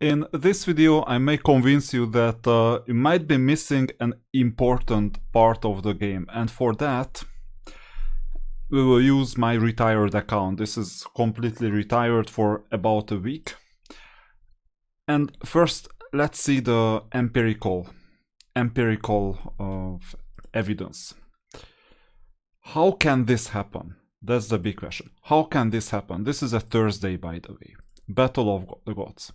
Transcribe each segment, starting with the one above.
In this video, I may convince you that you might be missing an important part of the game, and for that, we will use my retired account. This is completely retired for about a week. And first, let's see the empirical evidence. How can this happen? That's the big question. How can this happen? This is a Thursday, by the way. Battle of the Gods.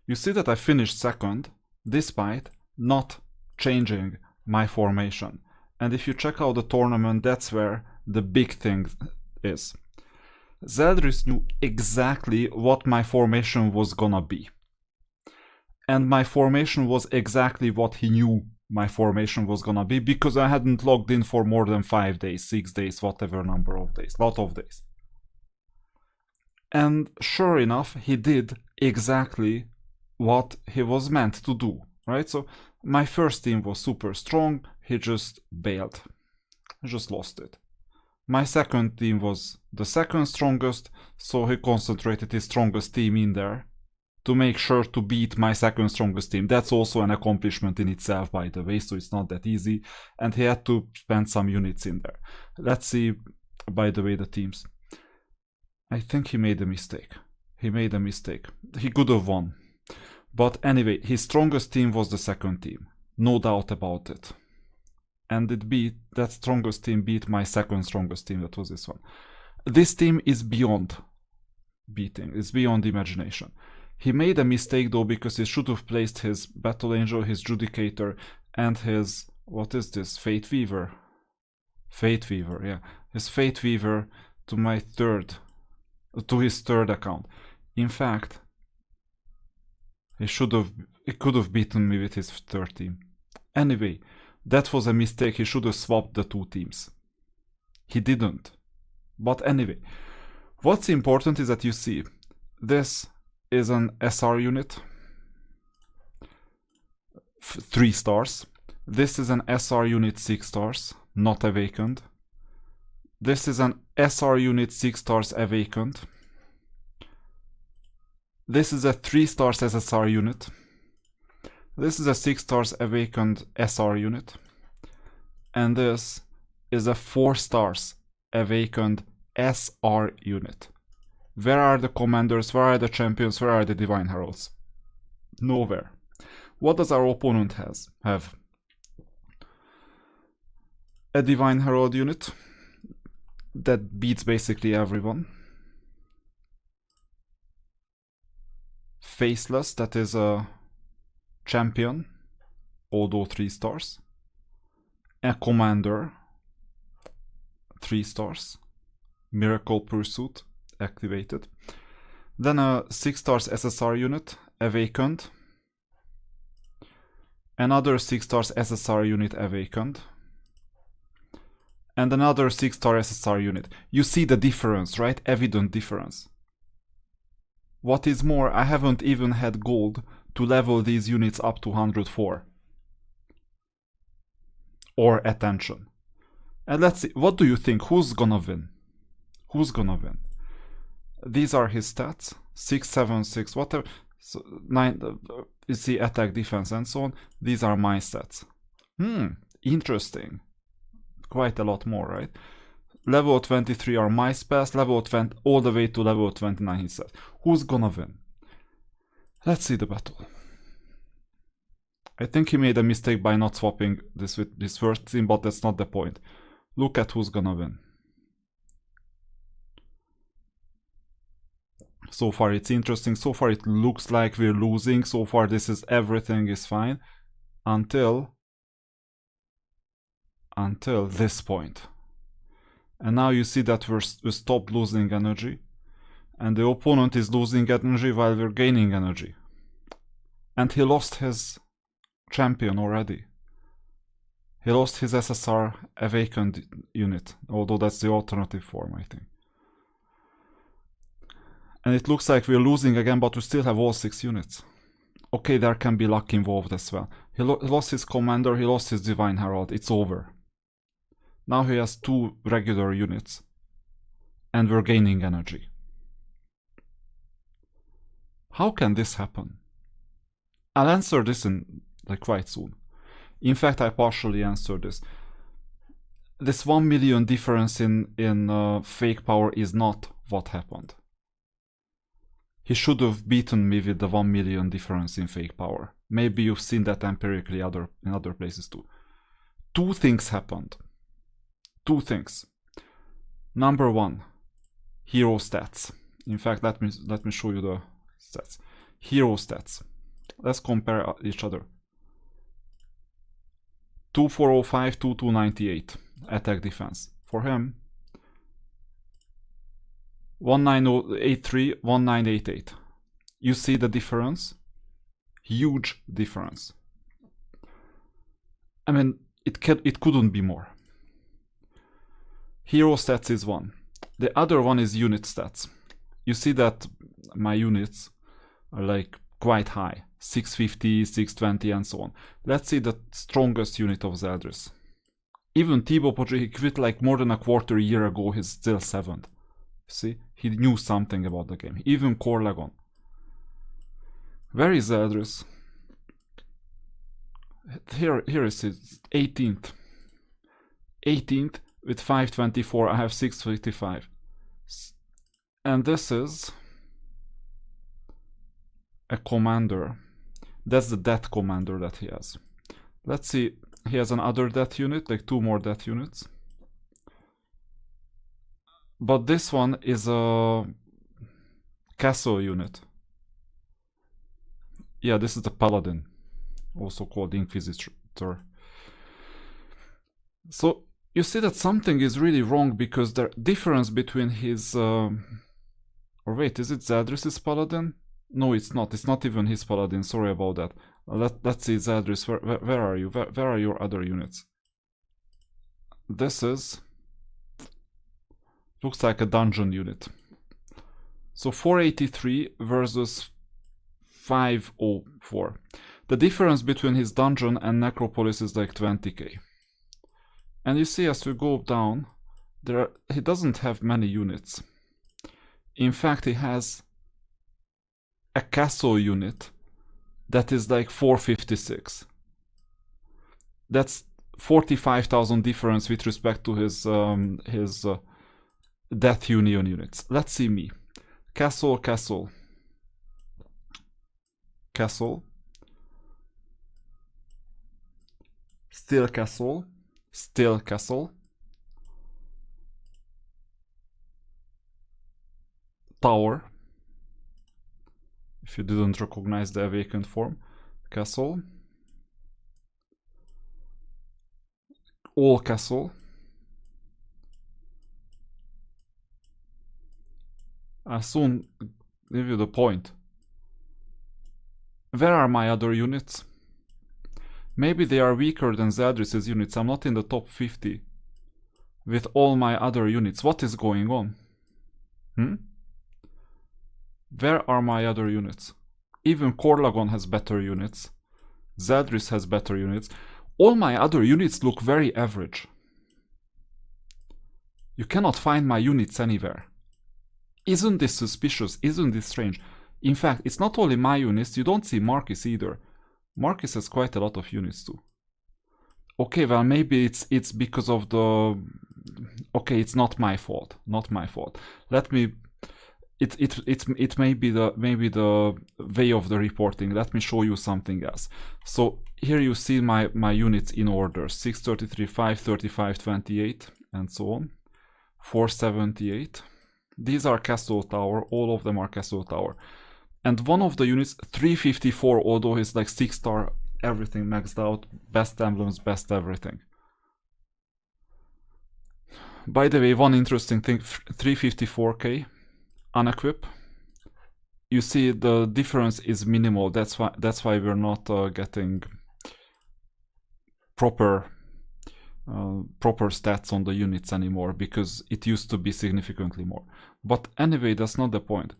You see that I finished second, despite not changing my formation. And if you check out the tournament, that's where the big thing is. Zeldris knew exactly what my formation was gonna be. And my formation was exactly what he knew my formation was gonna be, because I hadn't logged in for more than 5 days, 6 days, whatever number of days, lot of days. And sure enough, he did exactly what he was meant to do, right? So my first team was super strong, he just bailed, he just lost it. My second team was the second strongest, so he concentrated his strongest team in there to make sure to beat my second strongest team. That's also an accomplishment in itself, by the way, so it's not that easy, and he had to spend some units in there. Let's see, by the way, the teams. I think he made a mistake. He made a mistake. He could have won. But anyway, his strongest team was the second team. No doubt about it. And that strongest team beat my second strongest team, that was this one. This team is beyond beating. It's beyond imagination. He made a mistake though, because he should have placed his Battle Angel, his Judicator, and his, what is this, Fate Weaver? Fate Weaver, yeah. His Fate Weaver to his third account. In fact, he could have beaten me with his third team. Anyway, that was a mistake. He should have swapped the two teams. He didn't. But anyway, what's important is that you see, this is an SR unit, 3 stars. This is an SR unit 6 stars, not awakened. This is an SR unit 6 stars awakened. This is a 3 stars SSR unit. This is a 6 stars awakened SR unit. And this is a 4 stars awakened SR unit. Where are the commanders? Where are the champions? Where are the divine heralds? Nowhere. What does our opponent have? A divine herald unit that beats basically everyone. Faceless, that is a champion, although 3 stars. A commander, 3 stars. Miracle Pursuit, activated. Then a 6 stars SSR unit, awakened. Another 6 stars SSR unit, awakened. And another 6 star SSR unit. You see the difference, right? Evident difference. What is more, I haven't even had gold to level these units up to 104. Or attention. And let's see, what do you think? Who's gonna win? Who's gonna win? These are his stats. 6, 7, 6, whatever. So 9, you see attack, defense, and so on. These are my stats. Interesting. Quite a lot more, right? Level 23 are my spells, level 20, all the way to level 29 he says. Who's gonna win? Let's see the battle. I think he made a mistake by not swapping this with his first team, but that's not the point. Look at who's gonna win. So far it's interesting, so far it looks like we're losing, so far everything is fine. Until this point. And now you see that we stopped losing energy, and the opponent is losing energy while we're gaining energy. And he lost his champion already. He lost his SSR awakened unit, although that's the alternative form, I think. And it looks like we're losing again, but we still have all 6 units. Okay, there can be luck involved as well. He lost his commander, he lost his divine herald, it's over. Now he has 2 regular units, and we're gaining energy. How can this happen? I'll answer this in like quite soon. In fact, I partially answered this. This 1 million difference in fake power is not what happened. He should have beaten me with the 1 million difference in fake power. Maybe you've seen that empirically in other places too. Two things happened. Two things. Number one, hero stats. In fact, let me show you the stats. Hero stats. Let's compare each other. 2405, 2298 attack defense. For him, 1983, 1988. You see the difference? Huge difference. I mean, it couldn't be more. Hero stats is one. The other one is unit stats. You see that my units are like quite high. 650, 620 and so on. Let's see the strongest unit of Zeldris. Even Thibaut Potry, he quit like more than a quarter a year ago, he's still 7th. See, he knew something about the game. Even Corlegon. Where is Zeldris? Here is his 18th. 18th with 524, I have 655. And this is a commander. That's the death commander that he has. Let's see, he has another death unit, like 2 more death units. But this one is a castle unit. Yeah, this is the paladin, also called Inquisitor. So you see that something is really wrong, because the difference between his... or wait, is it Zeldris' paladin? No, it's not. It's not even his paladin. Sorry about that. Let's see, Zeldris. Where are you? Where are your other units? This is... looks like a dungeon unit. So 483 versus 504. The difference between his dungeon and Necropolis is like 20k. And you see, as we go down, he doesn't have many units. In fact, he has a castle unit that is like 456. That's 45,000 difference with respect to his Death Union units. Let's see me. Castle, castle. Castle. Still castle. Still castle. Tower. If you didn't recognize the vacant form. Castle. All castle. I'll soon give you the point. Where are my other units? Maybe they are weaker than Zeldris' units. I'm not in the top 50 with all my other units. What is going on? Where are my other units? Even Corlegon has better units. Zeldris has better units. All my other units look very average. You cannot find my units anywhere. Isn't this suspicious? Isn't this strange? In fact, it's not only my units, you don't see Marcus either. Marcus has quite a lot of units too. Okay, well, maybe it's because of the... Okay, it's not my fault. Not my fault. Let me... It may be the way of the reporting. Let me show you something else. So here you see my units in order. 633, 535, 28, and so on. 478. These are Castle Tower. All of them are Castle Tower. And one of the units, 354, although he's like 6-star, everything maxed out, best emblems, best everything. By the way, one interesting thing, 354k, unequip. You see the difference is minimal, that's why we're not getting proper stats on the units anymore, because it used to be significantly more. But anyway, that's not the point.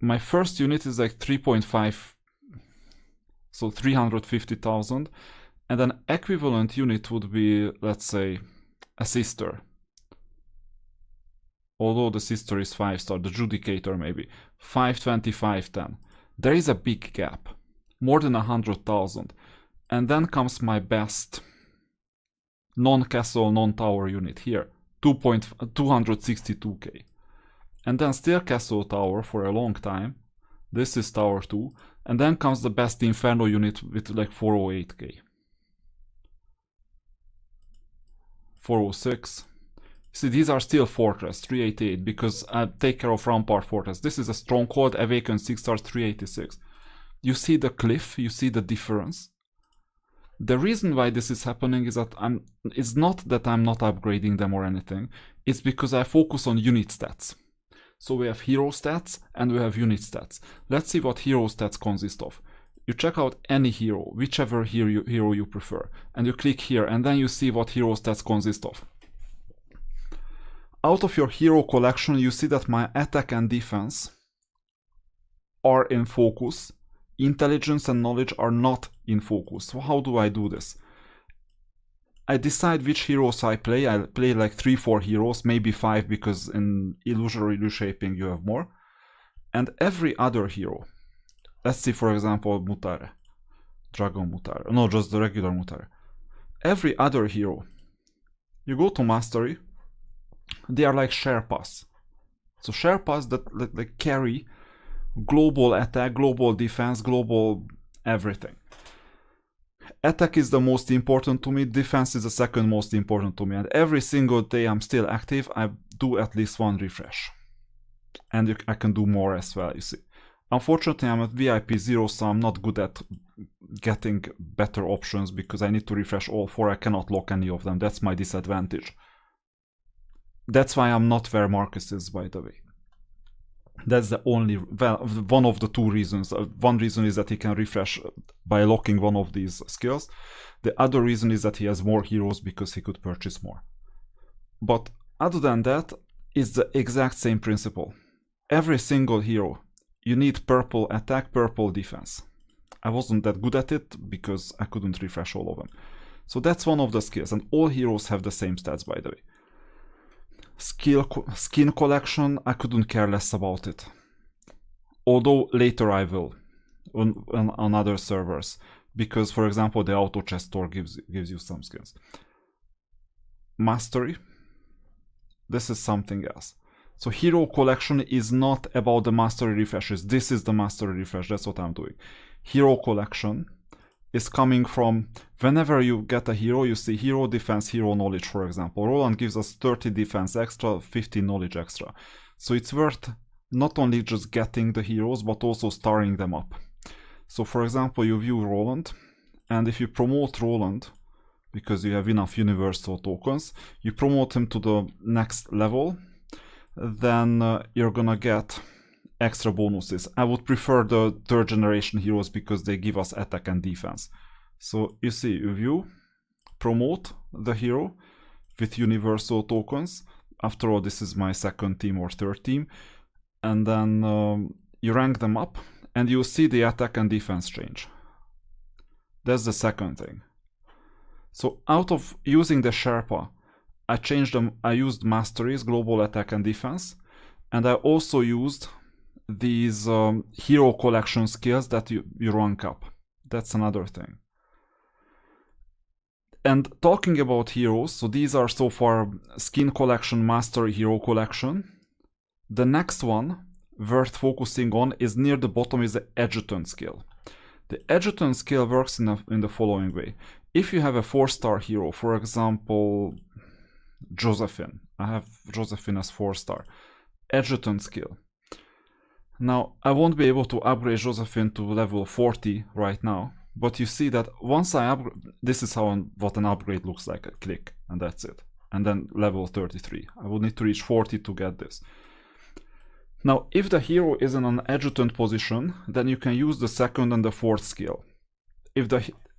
My first unit is like 3.5, so 350,000, and an equivalent unit would be, let's say, a sister. Although the sister is 5-star, the Judicator maybe, 525, 10. There is a big gap. more than 100,000. And then comes my best non-castle, non-tower unit here, 262k. And then still castle tower for a long time. This is tower 2. And then comes the best inferno unit with like 408k. 406. See, these are still fortress, 388, because I take care of Rampart Fortress. This is a stronghold, awakened 6 stars, 386. You see the cliff, you see the difference. The reason why this is happening is that it's not that I'm not upgrading them or anything. It's because I focus on unit stats. So we have hero stats and we have unit stats. Let's see what hero stats consist of. You check out any hero, whichever hero you prefer, and you click here, and then you see what hero stats consist of. Out of your hero collection, you see that my attack and defense are in focus. Intelligence and knowledge are not in focus. So how do I do this? I decide which heroes I play. I play like 3-4 heroes, maybe 5, because in illusory reshaping you have more. And every other hero, let's see for example Mutare, Dragon Mutare, no, just the regular Mutare. Every other hero, you go to mastery, they are like Sherpas. So Sherpas that carry global attack, global defense, global everything. Attack is the most important to me, defense is the second most important to me, and every single day I'm still active, I do at least one refresh. And I can do more as well, you see. Unfortunately, I'm at VIP 0, so I'm not good at getting better options because I need to refresh all 4, I cannot lock any of them, that's my disadvantage. That's why I'm not where Marcus is, by the way. That's the only, well, one of the 2 reasons. One reason is that he can refresh by locking one of these skills. The other reason is that he has more heroes because he could purchase more. But other than that, it's the exact same principle. Every single hero, you need purple attack, purple defense. I wasn't that good at it because I couldn't refresh all of them. So that's one of the skills, and all heroes have the same stats, by the way. Skin collection, I couldn't care less about it. Although later I will on other servers, because for example the auto chest store gives you some skins. Mastery, this is something else. So hero collection is not about the mastery refreshes. This is the mastery refresh, that's what I'm doing. Hero collection is coming from whenever you get a hero, you see hero defense, hero knowledge, for example. Roland gives us 30 defense extra, 50 knowledge extra. So it's worth not only just getting the heroes, but also starring them up. So for example, you view Roland, and if you promote Roland, because you have enough universal tokens, you promote him to the next level, then you're gonna get extra bonuses. I would prefer the 3rd generation heroes because they give us attack and defense. So you see, you view, promote the hero with universal tokens. After all, this is my 2nd team or 3rd team. And then you rank them up and you see the attack and defense change. That's the second thing. So out of using the Sherpa, I changed them. I used masteries, global attack and defense. And I also used these hero collection skills that you rank up. That's another thing. And talking about heroes, so these are so far skin collection, mastery, hero collection. The next one worth focusing on is near the bottom, is the adjutant skill. The adjutant skill works in the following way. If you have a 4-star hero, for example Josephine, I have Josephine as 4-star, adjutant skill. Now, I won't be able to upgrade Josephine to level 40 right now, but you see that once I upgrade, this is what an upgrade looks like. I click, and that's it. And then level 33. I would need to reach 40 to get this. Now, if the hero is in an adjutant position, then you can use the 2nd and the 4th skill.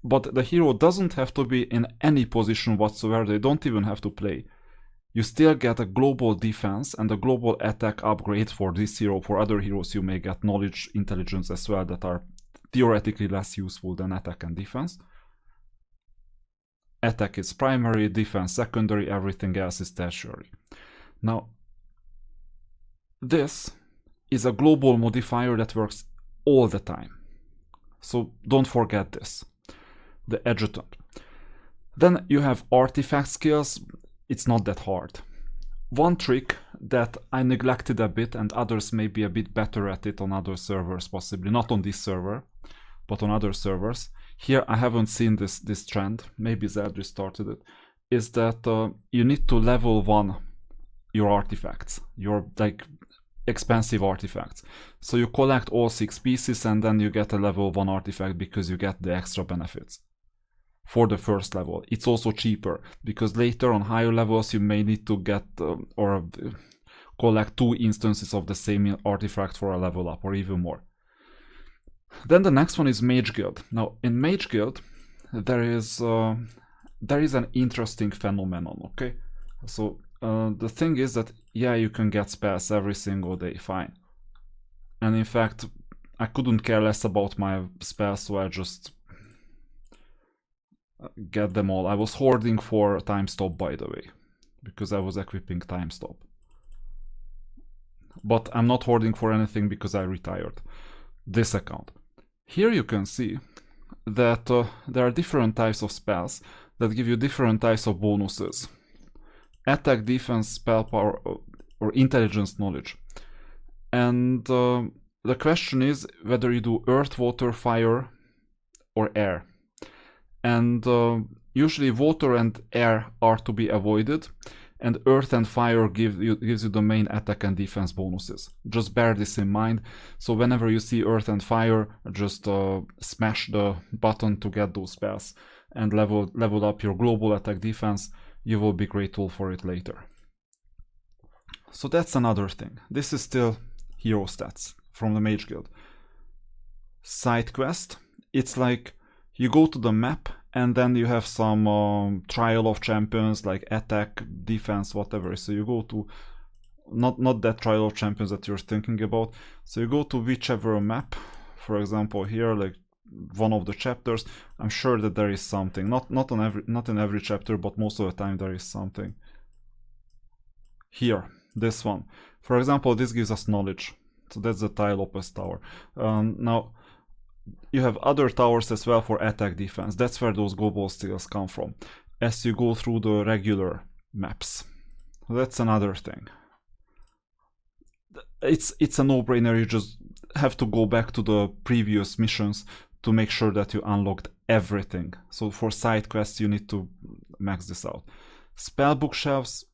But the hero doesn't have to be in any position whatsoever, they don't even have to play. You still get a global defense and a global attack upgrade for this hero. For other heroes you may get knowledge, intelligence as well, that are theoretically less useful than attack and defense. Attack is primary, defense secondary, everything else is tertiary. Now, this is a global modifier that works all the time. So don't forget this. The adjutant. Then you have artifact skills. It's not that hard. One trick that I neglected a bit, and others may be a bit better at it on other servers possibly, not on this server, but on other servers. Here I haven't seen this trend, maybe Zed started it, is that you need to level 1 your artifacts, your like expensive artifacts. So you collect all 6 pieces and then you get a level 1 artifact because you get the extra benefits. For the first level. It's also cheaper because later on higher levels you may need to get or collect 2 instances of the same artifact for a level up or even more. Then the next one is Mage Guild. Now in Mage Guild there is an interesting phenomenon, okay? So the thing is that yeah, you can get spells every single day, fine. And in fact I couldn't care less about my spells, so I just get them all. I was hoarding for Time Stop, by the way, because I was equipping Time Stop. But I'm not hoarding for anything because I retired this account. Here you can see that there are different types of spells that give you different types of bonuses. Attack, defense, spell power, or intelligence, knowledge. And the question is whether you do earth, water, fire, or air. And usually water and air are to be avoided, and earth and fire gives you the main attack and defense bonuses. Just bear this in mind. So whenever you see earth and fire, just smash the button to get those spells and level up your global attack defense. You will be grateful for it later. So that's another thing. This is still hero stats from the Mage Guild. Side quest. It's like you go to the map and then you have some trial of champions like attack, defense, whatever. So you go to not that trial of champions that you're thinking about. So you go to whichever map, for example here, like one of the chapters. I'm sure that there is something. Not in every chapter, but most of the time there is something. Here, this one. For example, this gives us knowledge. So that's the Tai Lopez Tower. Now you have other towers as well for attack defense. That's where those global skills come from as you go through the regular maps. That's another thing. It's a no-brainer. You just have to go back to the previous missions to make sure that you unlocked everything. So for side quests you need to max this out. Spellbook shelves,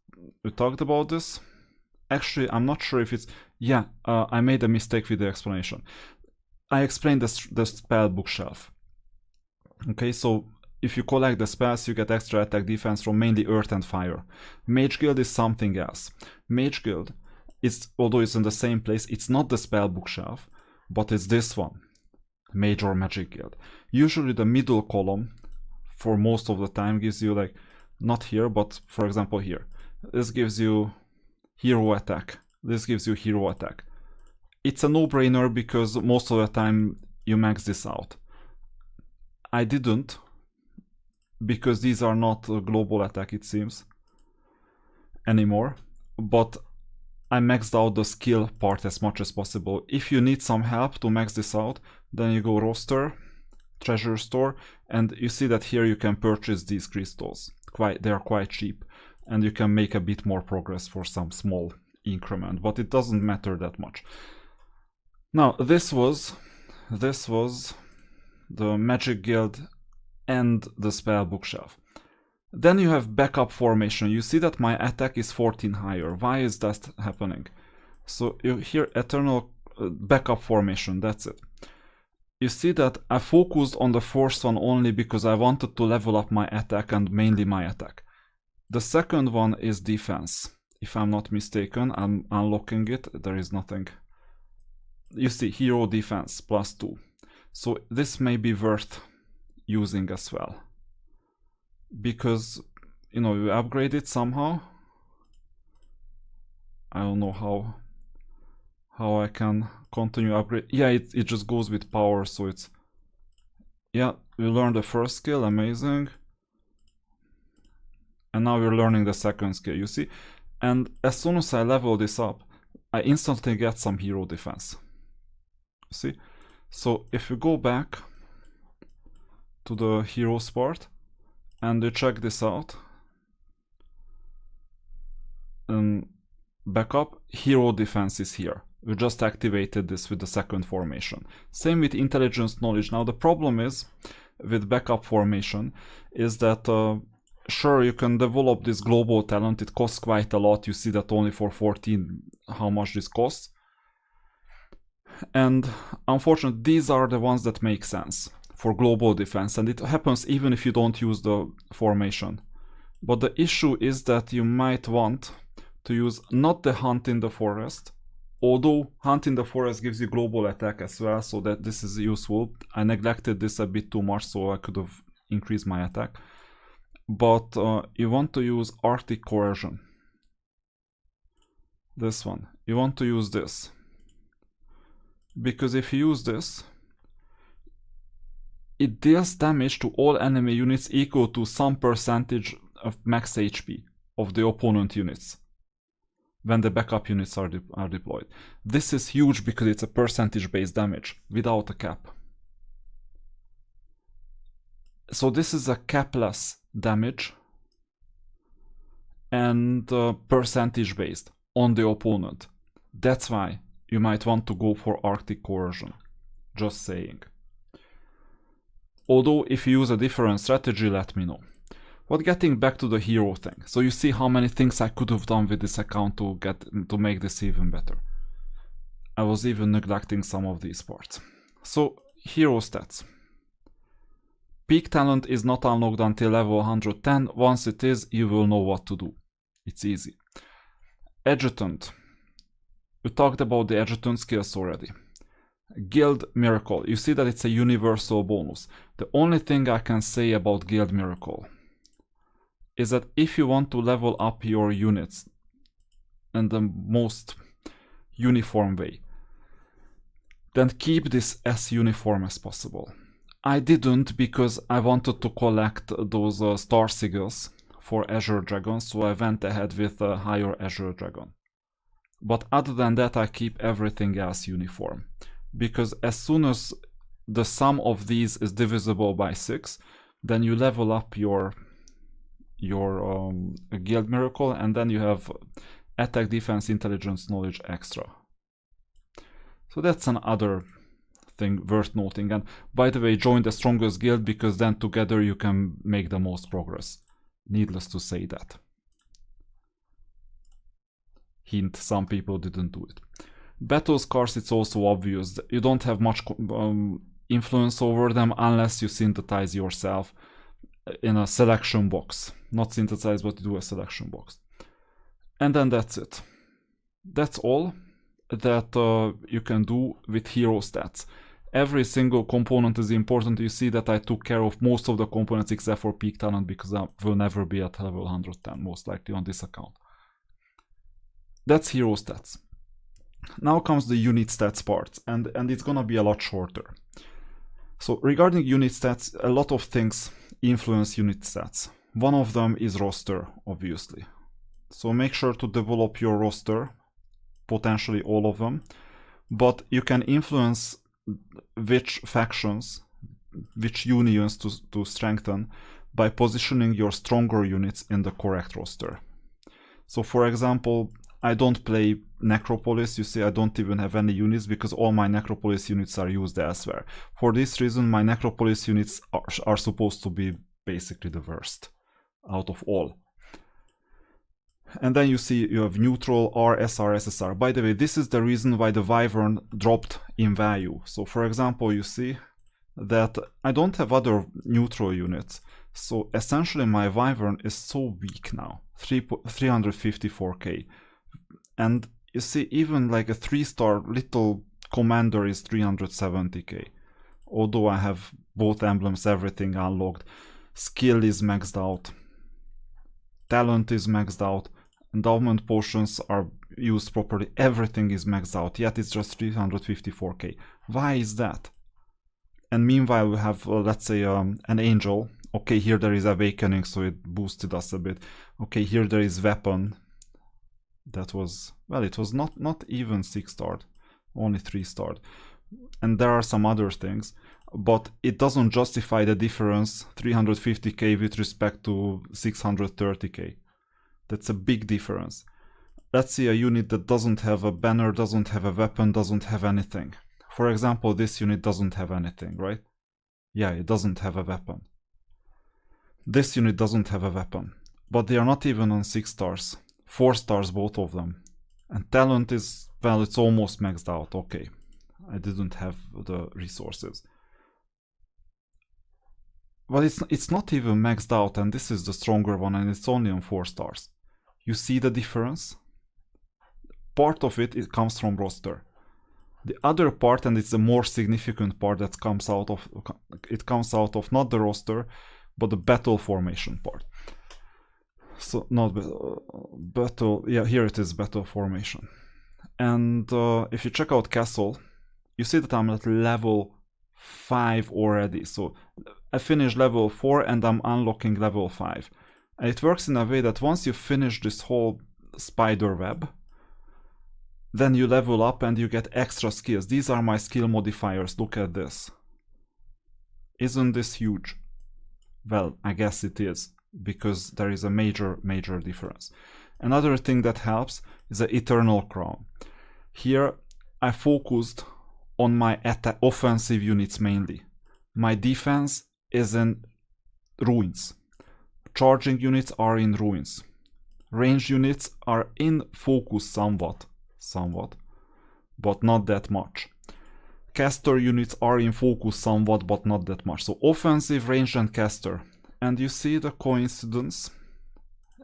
we talked about this. Actually I'm not sure if it's, yeah, I made a mistake with the explanation. I explained the spellbook shelf. Okay, so if you collect the spells, you get extra attack defense from mainly earth and fire. Mage Guild is something else. Mage Guild is, although it's in the same place, it's not the spellbook shelf, but it's this one, Mage or Magic Guild. Usually the middle column, for most of the time, gives you like, not here, but for example here. This gives you hero attack. This gives you hero attack. It's a no-brainer because most of the time you max this out. I didn't, because these are not a global attack, it seems, anymore. But I maxed out the skill part as much as possible. If you need some help to max this out, then you go roster, treasure store, and you see that here you can purchase these crystals. They are quite cheap, and you can make a bit more progress for some small increment, but it doesn't matter that much. Now this was the Magic Guild and the Spellbook shelf. Then you have backup formation. You see that my attack is 14 higher. Why is that happening? So you hear eternal backup formation, that's it. You see that I focused on the first one only because I wanted to level up my attack and mainly my attack. The second one is defense. If I'm not mistaken, I'm unlocking it, there is nothing. You see, hero defense +2. So this may be worth using as well. Because, you know, you upgrade it somehow. I don't know how I can continue upgrade. Yeah, it just goes with power, so it's... Yeah, we learned the first skill, amazing. And now we're learning the second skill, you see? And as soon as I level this up, I instantly get some hero defense. See? So if we go back to the heroes part, and you check this out. Backup, hero defense is here. We just activated this with the second formation. Same with intelligence knowledge. Now the problem is with backup formation is that sure, you can develop this global talent. It costs quite a lot. You see that only for 14 how much this costs. And unfortunately, these are the ones that make sense for global defense, and it happens even if you don't use the formation. But the issue is that you might want to use not the Hunt in the Forest, although Hunt in the Forest gives you global attack as well, so that this is useful. I neglected this a bit too much, so I could have increased my attack. But you want to use Arctic Coercion. This one. You want to use this. Because if you use this, it deals damage to all enemy units equal to some percentage of max HP of the opponent units when the backup units are deployed. This is huge because it's a percentage based damage without a cap. So this is a capless damage and percentage based on the opponent. That's why you might want to go for Arctic Coercion. Just saying. Although if you use a different strategy, let me know. But getting back to the hero thing. So you see how many things I could have done with this account to make this even better. I was even neglecting some of these parts. So hero stats. Peak talent is not unlocked until level 110. Once it is, you will know what to do. It's easy. Adjutant. We talked about the adjutant skills already. Guild Miracle. You see that it's a universal bonus. The only thing I can say about Guild Miracle is that if you want to level up your units in the most uniform way, then keep this as uniform as possible. I didn't because I wanted to collect those Star Sigils for Azure Dragon, so I went ahead with a higher Azure Dragon. But other than that, I keep everything else uniform. Because as soon as the sum of these is divisible by 6, then you level up your Guild Miracle, and then you have attack, defense, intelligence, knowledge extra. So that's another thing worth noting. And by the way, join the strongest guild because then together you can make the most progress. Needless to say that. Hint, some people didn't do it. Battle scars, it's also obvious. You don't have much influence over them unless you synthesize yourself in a selection box. Not synthesize, but do a selection box. And then that's it. That's all that you can do with hero stats. Every single component is important. You see that I took care of most of the components except for peak talent because I will never be at level 110 most likely on this account. That's hero stats. Now comes the unit stats part, and it's gonna be a lot shorter. So regarding unit stats, a lot of things influence unit stats. One of them is roster, obviously. So make sure to develop your roster, potentially all of them, but you can influence which factions, which unions to strengthen by positioning your stronger units in the correct roster. So for example, I don't play Necropolis. You see, I don't even have any units because all my Necropolis units are used elsewhere. For this reason, my Necropolis units are supposed to be basically the worst out of all. And then you see you have neutral, R, SR, SSR. By the way, this is the reason why the Wyvern dropped in value. So for example, you see that I don't have other neutral units. So essentially my Wyvern is so weak now, 354k. And you see, even like a 3-star little commander is 370k. Although I have both emblems, everything unlocked. Skill is maxed out. Talent is maxed out. Endowment potions are used properly. Everything is maxed out. Yet it's just 354k. Why is that? And meanwhile we have, let's say, an angel. Okay, here there is awakening, so it boosted us a bit. Okay, here there is weapon. That was, well, it was not even 6-starred, only 3-starred. And there are some other things. but it doesn't justify the difference 350k with respect to 630k. That's a big difference. Let's see a unit that doesn't have a banner, doesn't have a weapon, doesn't have anything. For example, this unit doesn't have anything, right? Yeah, it doesn't have a weapon. This unit doesn't have a weapon, but they are not even on 6 stars. 4 stars, both of them. And talent is, well, it's almost maxed out. Okay, I didn't have the resources. But it's not even maxed out, and this is the stronger one, and it's only on 4 stars. You see the difference? Part of it comes from roster. The other part, and it's the more significant part that comes out of not the roster, but the battle formation part. So not battle, yeah, here it is, battle formation. And if you check out castle, you see that I'm at level 5 already. So I finished level 4 and I'm unlocking level 5. And it works in a way that once you finish this whole spider web, then you level up and you get extra skills. These are my skill modifiers. Look at this. Isn't this huge? Well, I guess it is, because there is a major difference. Another thing that helps is the Eternal Crown. Here I focused on my offensive units mainly. My defense is in ruins. Charging units are in ruins. Range units are in focus somewhat, but not that much. Caster units are in focus somewhat, but not that much. So offensive, ranged, and caster. And you see the coincidence?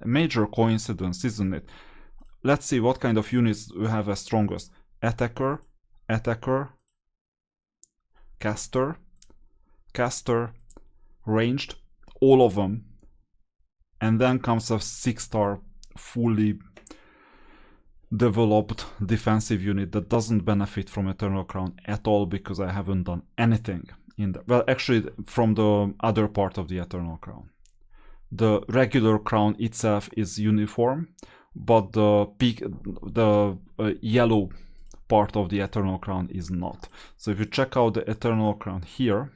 A major coincidence, isn't it? Let's see what kind of units you have as strongest. Attacker, caster, ranged, all of them. And then comes a 6-star fully developed defensive unit that doesn't benefit from Eternal Crown at all, because I haven't done anything in the, well, actually from the other part of the Eternal Crown. The regular crown itself is uniform, but the yellow part of the Eternal Crown is not. So if you check out the Eternal Crown here,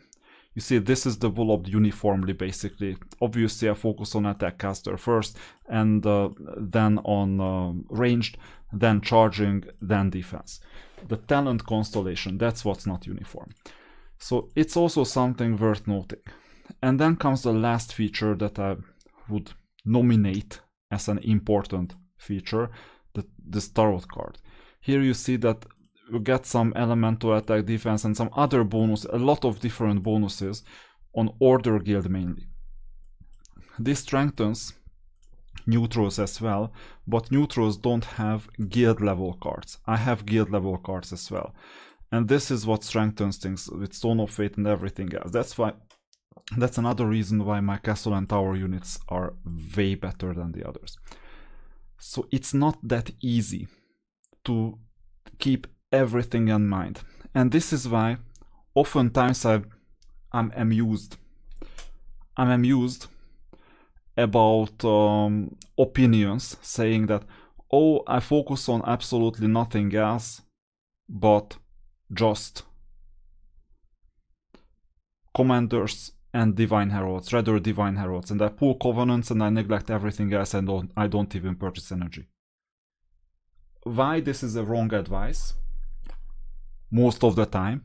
you see this is developed uniformly basically. Obviously I focus on attack caster first, and then on ranged, then charging, then defense. The talent constellation, that's what's not uniform. So it's also something worth noting. And then comes the last feature that I would nominate as an important feature, this tarot card. Here you see that you get some elemental attack, defense, and some other bonus, a lot of different bonuses on Order Guild mainly. This strengthens neutrals as well, but neutrals don't have guild level cards. I have guild level cards as well. And this is what strengthens things with Stone of Fate and everything else. That's another reason why my castle and tower units are way better than the others. So it's not that easy to keep everything in mind. And this is why oftentimes I'm amused. I'm amused about opinions saying that, oh, I focus on absolutely nothing else but just commanders and divine heralds, rather divine heralds, and I pull covenants and I neglect everything else, and I don't even purchase energy. Why this is a wrong advice? Most of the time,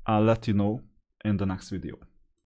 I'll let you know in the next video.